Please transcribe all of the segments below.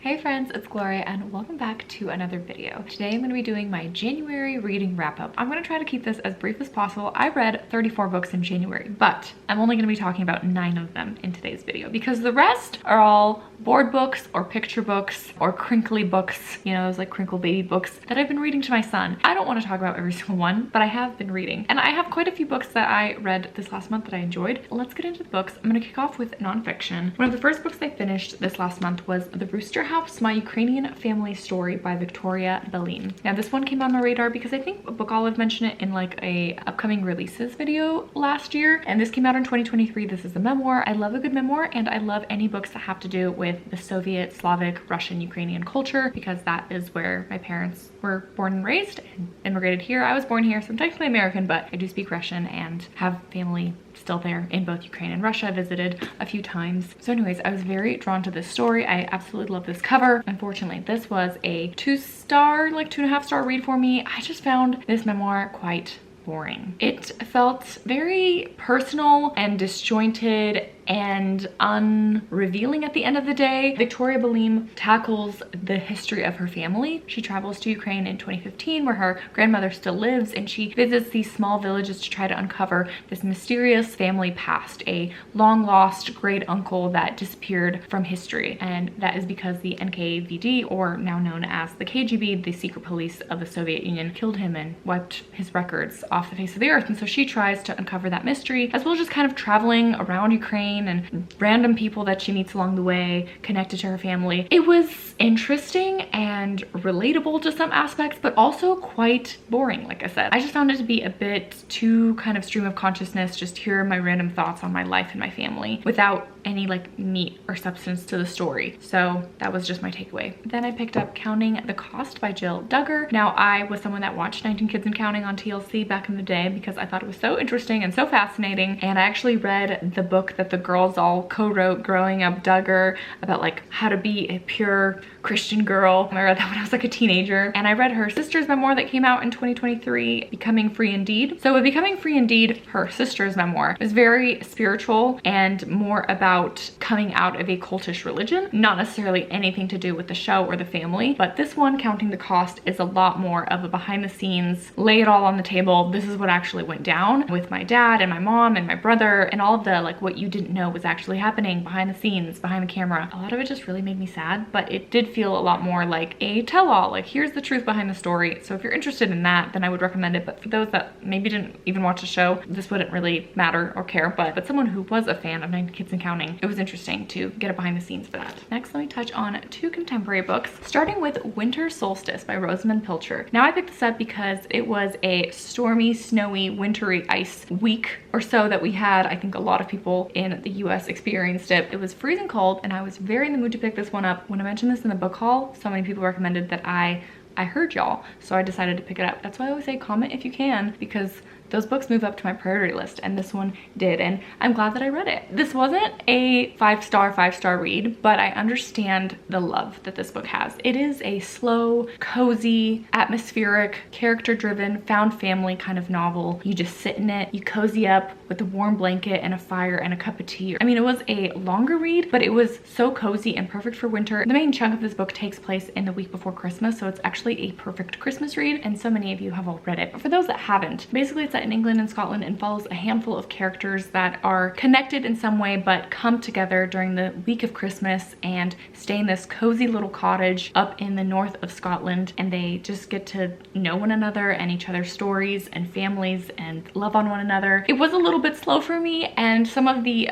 Hey friends, it's Gloria and welcome back to another video. Today I'm going to be doing my January reading wrap up. I'm going to try to keep this as brief as possible. I read 34 books in January, but I'm only going to be talking about 9 of them in today's video because the rest are all board books or picture books or crinkly books, you know, those like crinkle baby books that I've been reading to my son. I don't want to talk about every single one, but I have been reading. And I have quite a few books that I read this last month that I enjoyed. Let's get into the books. I'm going to kick off with nonfiction. One of the first books I finished this last month was The Rooster House, My Ukrainian Family Story by Victoria Belin. Now this one came on my radar because I think Book Olive mentioned it in like a upcoming releases video last year, and this came out in 2023. This is a memoir. I love a good memoir, and I love any books that have to do with the Soviet, Slavic, Russian, Ukrainian culture because that is where my parents were born and raised and immigrated here. I was born here, so I'm technically American, but I do speak Russian and have family still there in both Ukraine and Russia. Visited a few times. So anyways, I was very drawn to this story. I absolutely love this cover. Unfortunately, this was a 2-star, like 2.5-star read for me. I just found this memoir quite boring. It felt very personal and disjointed and unrevealing at the end of the day. Victoria Belin tackles the history of her family. She travels to Ukraine in 2015 where her grandmother still lives, and she visits these small villages to try to uncover this mysterious family past, a long lost great uncle that disappeared from history. And that is because the NKVD, or now known as the KGB, the secret police of the Soviet Union, killed him and wiped his records off the face of the earth. And so she tries to uncover that mystery, as well as just kind of traveling around Ukraine and random people that she meets along the way connected to her family. It was interesting and relatable to some aspects, but also quite boring. Like I said, I just found it to be a bit too kind of stream of consciousness, just hear my random thoughts on my life and my family without any like meat or substance to the story. So that was just my takeaway. Then I picked up Counting the Cost by Jill Duggar. Now I was someone that watched 19 Kids and Counting on TLC back in the day because I thought it was so interesting and so fascinating, and I actually read the book that the girls all co-wrote growing up Duggar about like how to be a pure Christian girl. I read that when I was like a teenager, and I read her sister's memoir that came out in 2023, Becoming Free Indeed. So with Becoming Free Indeed, her sister's memoir is very spiritual and more about coming out of a cultish religion, not necessarily anything to do with the show or the family. But this one, Counting the Cost, is a lot more of a behind the scenes, lay it all on the table. This is what actually went down with my dad and my mom and my brother, and all of the like what you didn't know was actually happening behind the scenes, behind the camera. A lot of it just really made me sad, but it did feel a lot more like a tell-all, like here's the truth behind the story. So if you're interested in that, then I would recommend it. But for those that maybe didn't even watch the show, this wouldn't really matter or care, but someone who was a fan of 19 Kids and Counting, it was interesting to get a behind the scenes for that. Next, let me touch on 2 contemporary books, starting with Winter Solstice by Rosamund Pilcher. Now I picked this up because it was a stormy, snowy, wintry ice week or so that we had. I think a lot of people in the US experienced it. It was freezing cold, and I was very in the mood to pick this one up. When I mentioned this in the book haul, so many people recommended that I heard y'all, so I decided to pick it up. That's why I always say comment if you can, because those books move up to my priority list, and this one did, and I'm glad that I read it. This wasn't a 5-star read, but I understand the love that this book has. It is a slow, cozy, atmospheric, character-driven, found family kind of novel. You just sit in it, you cozy up with a warm blanket and a fire and a cup of tea. I mean, it was a longer read, but it was so cozy and perfect for winter. The main chunk of this book takes place in the week before Christmas, so it's actually a perfect Christmas read, and so many of you have all read it. But for those that haven't, basically it's set in England and Scotland and follows a handful of characters that are connected in some way but come together during the week of Christmas and stay in this cozy little cottage up in the north of Scotland, and they just get to know one another and each other's stories and families and love on one another. It was a little bit slow for me, and some of the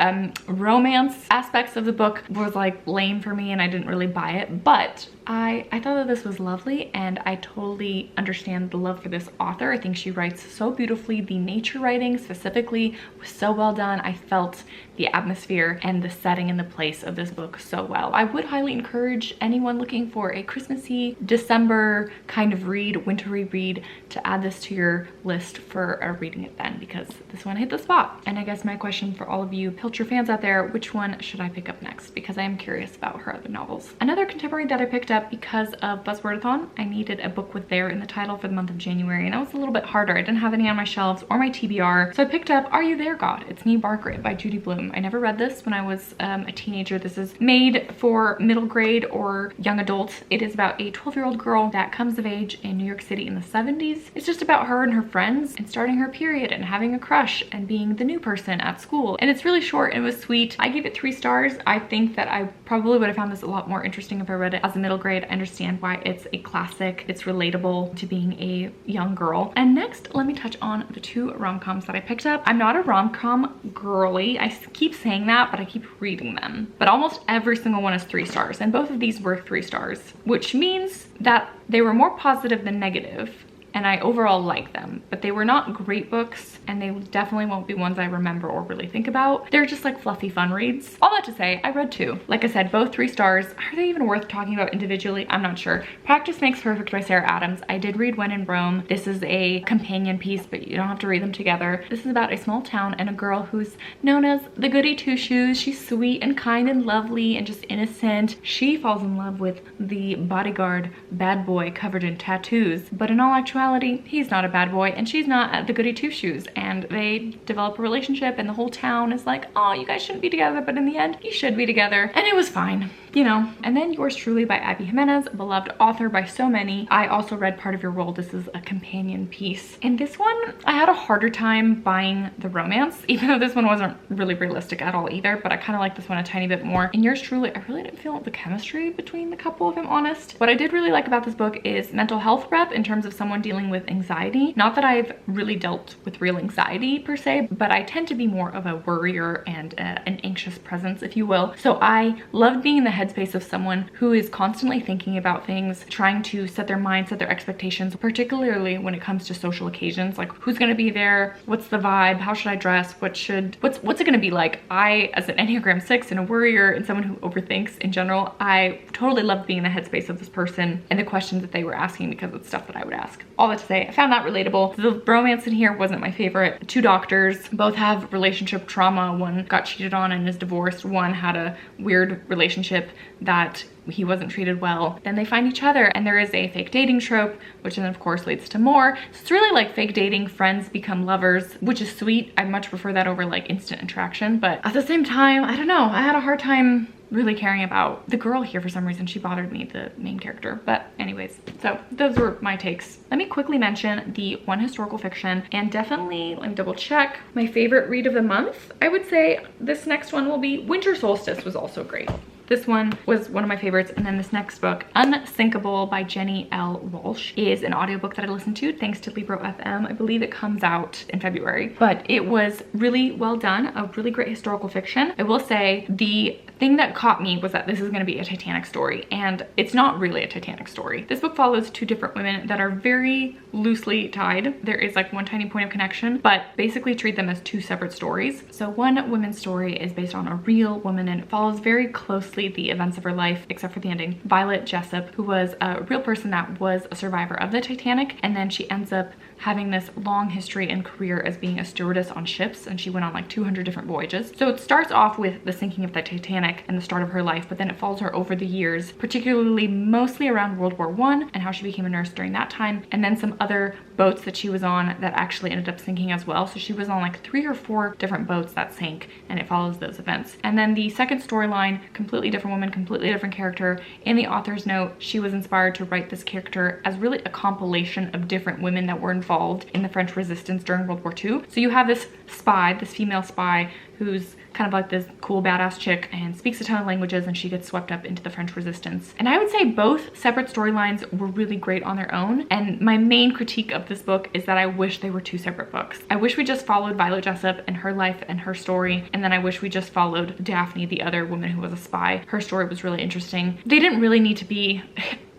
romance aspects of the book was like lame for me and I didn't really buy it, but I thought that this was lovely, and I totally understand the love for this author. I think she writes so beautifully. The nature writing specifically was so well done. I felt the atmosphere and the setting and the place of this book so well. I would highly encourage anyone looking for a Christmassy, December kind of read, wintry read, to add this to your list for reading it then, because this one hit the spot. And I guess my question for all of you Pilcher fans out there, which one should I pick up next? Because I am curious about her other novels. Another contemporary that I picked up because of Buzzwordathon, I needed a book with "there" in the title for the month of January, and that was a little bit harder. I didn't have any on my shelf. shelves or my TBR. So I picked up Are You There, God? It's Me, Margaret by Judy Blume. I never read this when I was a teenager. This is made for middle grade or young adults. It is about a 12-year-old girl that comes of age in New York City in the 70s. It's just about her and her friends and starting her period and having a crush and being the new person at school. And it's really short and it was sweet. I gave it 3 stars. I think that I probably would have found this a lot more interesting if I read it as a middle grade. I understand why it's a classic. It's relatable to being a young girl. And next, let me touch on the 2 rom-coms that I picked up. I'm not a rom-com girly. I keep saying that, but I keep reading them. But almost every single one is 3 stars. And both of these were 3 stars, which means that they were more positive than negative. And I overall like them, but they were not great books and they definitely won't be ones I remember or really think about. They're just like fluffy fun reads. All that to say, I read 2. Like I said, both 3 stars. Are they even worth talking about individually? I'm not sure. Practice Makes Perfect by Sarah Adams. I did read When in Rome. This is a companion piece, but you don't have to read them together. This is about a small town and a girl who's known as the goody two-shoes. She's sweet and kind and lovely and just innocent. She falls in love with the bodyguard bad boy covered in tattoos, but in all actuality, he's not a bad boy and she's not the goody two-shoes, and they develop a relationship and the whole town is like, oh, you guys shouldn't be together, but in the end you should be together, and it was fine, you know. And then Yours Truly by Abby Jimenez, beloved author by so many. I also read Part of Your World. This is a companion piece, and this one I had a harder time buying the romance, even though this one wasn't really realistic at all either, but I kind of like this one a tiny bit more. In Yours Truly, I really didn't feel the chemistry between the couple, if I'm honest. What I did really like about this book is mental health rep in terms of someone dealing with anxiety. Not that I've really dealt with real anxiety per se, but I tend to be more of a worrier and an anxious presence, if you will. So I loved being in the headspace of someone who is constantly thinking about things, trying to set their mind, set their expectations, particularly when it comes to social occasions, like who's going to be there, what's the vibe, how should I dress, what's it going to be like. I, as an Enneagram 6 and a worrier and someone who overthinks in general, I totally loved being in the headspace of this person and the questions that they were asking, because it's stuff that I would ask. All that to say, I found that relatable. The romance in here wasn't my favorite. 2 doctors, both have relationship trauma. One got cheated on and is divorced. One had a weird relationship that he wasn't treated well. Then they find each other, and there is a fake dating trope, which then of course leads to more. So it's really like fake dating, friends become lovers, which is sweet. I much prefer that over like instant attraction, but at the same time, I don't know, I had a hard time really caring about the girl here for some reason. She bothered me, the main character. But anyways, so those were my takes. Let me quickly mention the one historical fiction, and definitely, let me double check, my favorite read of the month. I would say this next one will be Winter Solstice. Was also great. This one was one of my favorites. And then this next book, Unsinkable by Jenny L. Walsh, is an audiobook that I listened to thanks to Libro FM. I believe it comes out in February, but it was really well done, a really great historical fiction. I will say the thing that caught me was that this is going to be a Titanic story, and it's not really a Titanic story. This book follows 2 different women that are very loosely tied. There is like one tiny point of connection, but basically treat them as 2 separate stories. So one woman's story is based on a real woman, and it follows very closely the events of her life, except for the ending. Violet Jessup, who was a real person that was a survivor of the Titanic, and then she ends up having this long history and career as being a stewardess on ships, and she went on like 200 different voyages. So it starts off with the sinking of the Titanic and the start of her life, but then it follows her over the years, particularly mostly around World War I and how she became a nurse during that time, and then some other boats that she was on that actually ended up sinking as well. So she was on like 3 or 4 different boats that sank, and it follows those events. And then the second storyline, completely different woman, completely different character. In the author's note, she was inspired to write this character as really a compilation of different women that were involved in the French Resistance during World War II. So you have this spy, this female spy, who's kind of like this cool badass chick and speaks a ton of languages, and she gets swept up into the French Resistance. And I would say both separate storylines were really great on their own. And my main critique of this book is that I wish they were 2 separate books. I wish we just followed Violet Jessup and her life and her story, and then I wish we just followed Daphne, the other woman who was a spy. Her story was really interesting. They didn't really need to be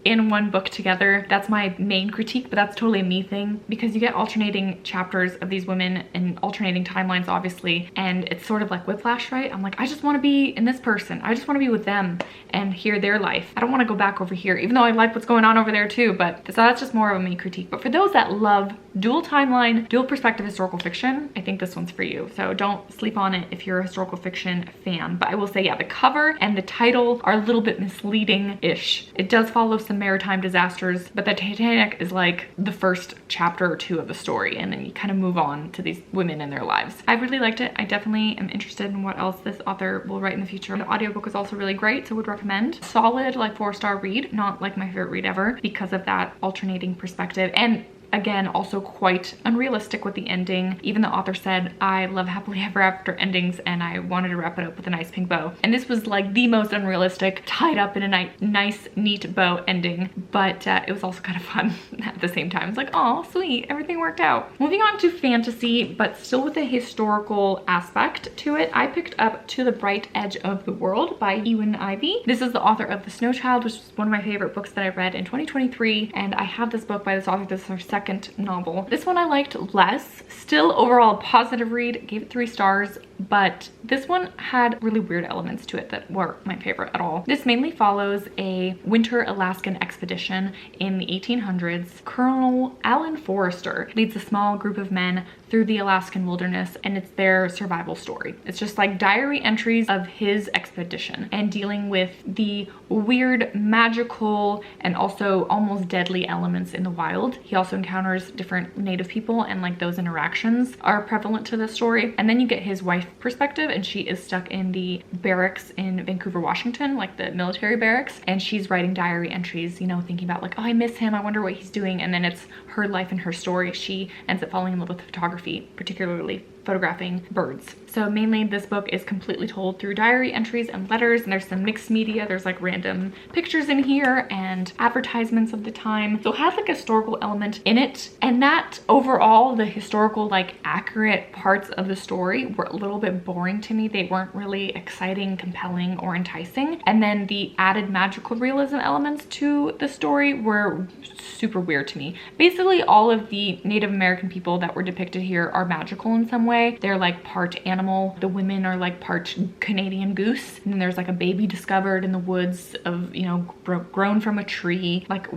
in one book together. That's my main critique, but that's totally a me thing, because you get alternating chapters of these women and alternating timelines, obviously, and it's sort of like whiplash, right? I'm like, I just want to be in this person. I just want to be with them and hear their life. I don't want to go back over here, even though I like what's going on over there too, but so that's just more of a me critique. But for those that love dual timeline, dual perspective historical fiction, I think this one's for you. So don't sleep on it if you're a historical fiction fan. But I will say, yeah, the cover and the title are a little bit misleading-ish. It does follow some some maritime disasters, but the Titanic is like the first chapter or two of the story, and then you kind of move on to these women in their lives. I really liked it. I definitely am interested in what else this author will write in the future. The audiobook was also really great, so would recommend. Solid, like 4-star read, not like my favorite read ever because of that alternating perspective. And again, also quite unrealistic with the ending. Even the author said, I love happily ever after endings and I wanted to wrap it up with a nice pink bow. And this was like the most unrealistic, tied up in a nice, neat bow ending. But it was also kind of fun at the same time. It's like, oh, sweet, everything worked out. Moving on to fantasy, but still with a historical aspect to it, I picked up To the Bright Edge of the World by Ewan Ivey. This is the author of The Snow Child, which is one of my favorite books that I read in 2023. And I have this book by this author. This is her second novel. This one I liked less. Still overall a positive read, gave it 3 stars, but this one had really weird elements to it that weren't my favorite at all. This mainly follows a winter Alaskan expedition in the 1800s. Colonel Alan Forrester leads a small group of men through the Alaskan wilderness, and it's their survival story. It's just like diary entries of his expedition and dealing with the weird, magical, and also almost deadly elements in the wild. He also encounters different native people, and like those interactions are prevalent to the story. And then you get his wife perspective, and she is stuck in the barracks in Vancouver, Washington, like the military barracks, and she's writing diary entries, you know, thinking about like, oh, I miss him, I wonder what he's doing. And then it's her life and her story. She ends up falling in love with photography, particularly photographing birds. So mainly this book is completely told through diary entries and letters, and there's some mixed media. There's like random pictures in here and advertisements of the time. So it has like a historical element in it, and that overall, the historical like accurate parts of the story were a little bit boring to me. They weren't really exciting, compelling, or enticing. And then the added magical realism elements to the story were super weird to me. Basically all of the Native American people that were depicted here are magical in some way. They're like part animal. The women are like part Canadian goose. And then there's like a baby discovered in the woods of, you know, grown from a tree, like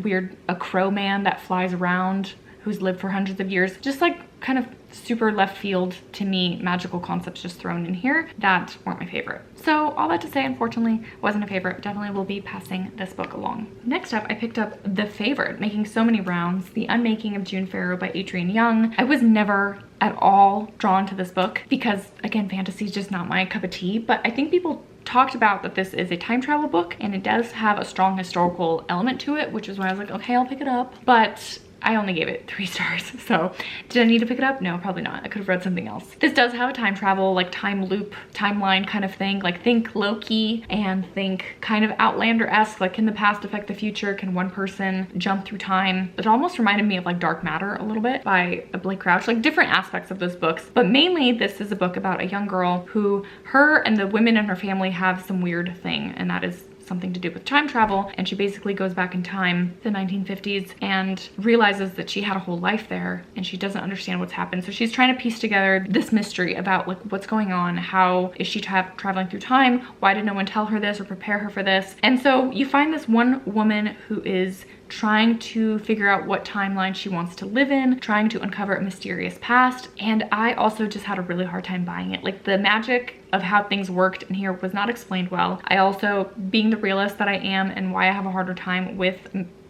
a crow man that flies around who's lived for hundreds of years. Just like kind of super left field to me, magical concepts just thrown in here that weren't my favorite. So all that to say, unfortunately, wasn't a favorite. Definitely will be passing this book along. Next up, I picked up The Favorite, making so many rounds, The Unmaking of June Farrow by Adrienne Young. I was never at all drawn to this book because, again, fantasy is just not my cup of tea, but I think people talked about that this is a time travel book and it does have a strong historical element to it, which is why I was like, okay, I'll pick it up. But I only gave it 3 stars. So did I need to pick it up? No, probably not. I could have read something else. This does have a time travel, like time loop, timeline kind of thing. Like think Loki and think kind of Outlander-esque, like can the past affect the future? Can one person jump through time? It almost reminded me of like Dark Matter a little bit by Blake Crouch, like different aspects of those books. But mainly this is a book about a young girl who her and the women in her family have some weird thing, and that is something to do with time travel. And she basically goes back in time, the 1950s, and realizes that she had a whole life there and she doesn't understand what's happened. So she's trying to piece together this mystery about like what's going on. How is she traveling through time? Why did no one tell her this or prepare her for this? And so you find this one woman who is trying to figure out what timeline she wants to live in, trying to uncover a mysterious past. And I also just had a really hard time buying it. Like the magic of how things worked in here was not explained well. I also, being the realist that I am and why I have a harder time with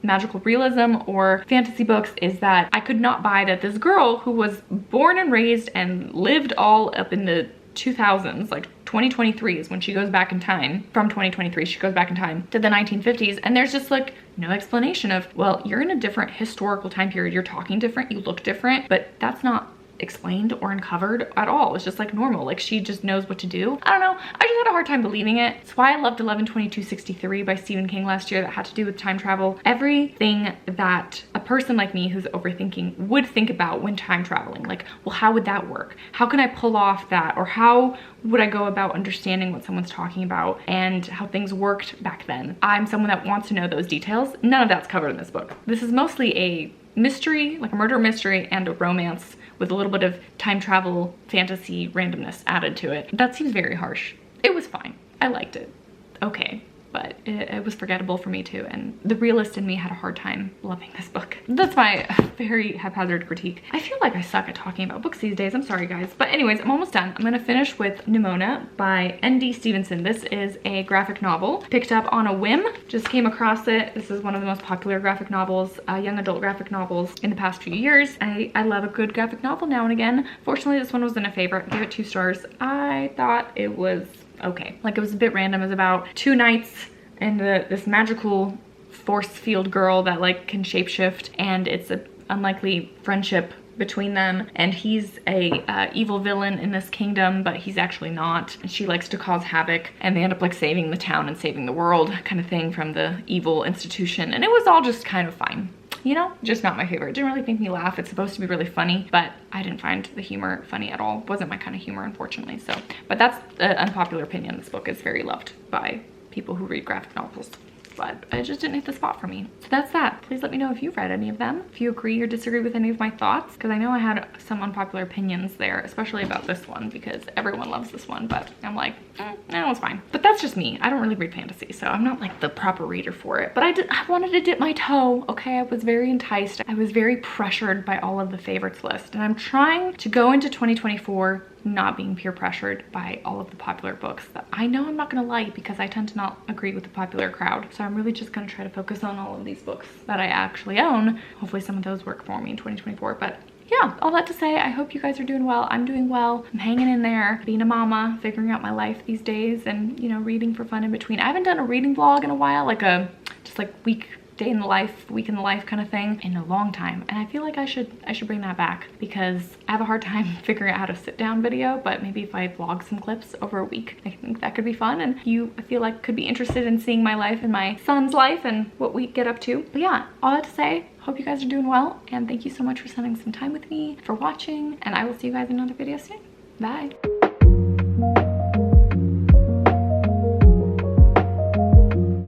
magical realism or fantasy books, is that I could not buy that this girl who was born and raised and lived all up in the 2000s, like 2023 is when she goes back in time. From 2023 she goes back in time to the 1950s, and there's just like no explanation of, well, you're in a different historical time period, you're talking different, you look different, but that's not explained or uncovered at all. It's just like normal, like she just knows what to do. I don't know, I just had a hard time believing it. It's why I loved 11/22/63 by Stephen King last year that had to do with time travel. Everything that a person like me who's overthinking would think about when time traveling, like, well, how would that work? How can I pull off that? Or how would I go about understanding what someone's talking about and how things worked back then? I'm someone that wants to know those details. None of that's covered in this book. This is mostly a mystery, like a murder mystery, and a romance with a little bit of time travel fantasy randomness added to it. That seems very harsh. It was fine. I liked it. Okay. but it was forgettable for me too, and the realist in me had a hard time loving this book. That's my very haphazard critique. I feel like I suck at talking about books these days. I'm sorry, guys. But anyways, I'm almost done. I'm gonna finish with Nimona by N.D. Stevenson. This is a graphic novel. Picked up on a whim. Just came across it. This is one of the most popular graphic novels, young adult graphic novels in the past few years. I love a good graphic novel now and again. Fortunately, this one wasn't a favorite. I gave it 2 stars. I thought it was okay. Like, it was a bit random. It was about 2 knights and this magical force field girl that like can shapeshift, and it's an unlikely friendship between them, and he's a evil villain in this kingdom, but he's actually not, and she likes to cause havoc, and they end up like saving the town and saving the world kind of thing from the evil institution, and it was all just kind of fine. You know, just not my favorite. It didn't really make me laugh. It's supposed to be really funny, but I didn't find the humor funny at all. It wasn't my kind of humor, unfortunately. So, but that's an unpopular opinion. This book is very loved by people who read graphic novels, but it just didn't hit the spot for me. So that's that. Please let me know if you've read any of them, if you agree or disagree with any of my thoughts, because I know I had some unpopular opinions there, especially about this one, because everyone loves this one, but I'm like, no, it's fine. But that's just me. I don't really read fantasy, so I'm not like the proper reader for it, but I wanted to dip my toe, okay? I was very enticed. I was very pressured by all of the favorites list, and I'm trying to go into 2024 not being peer pressured by all of the popular books that I know I'm not gonna like, because I tend to not agree with the popular crowd. So I'm really just gonna try to focus on all of these books that I actually own. Hopefully some of those work for me in 2024, but yeah, all that to say, I hope you guys are doing well. I'm doing well. I'm hanging in there, being a mama, figuring out my life these days, and, you know, reading for fun in between. I haven't done a reading vlog in a while, like a just like day in the life, week in the life kind of thing in a long time, and I feel like I should bring that back, because I have a hard time figuring out how to sit down video, but maybe if I vlog some clips over a week, I think that could be fun, and you, I feel like, could be interested in seeing my life and my son's life and what we get up to. But yeah, all that to say, hope you guys are doing well, and thank you so much for spending some time with me, for watching, and I will see you guys in another video soon. Bye.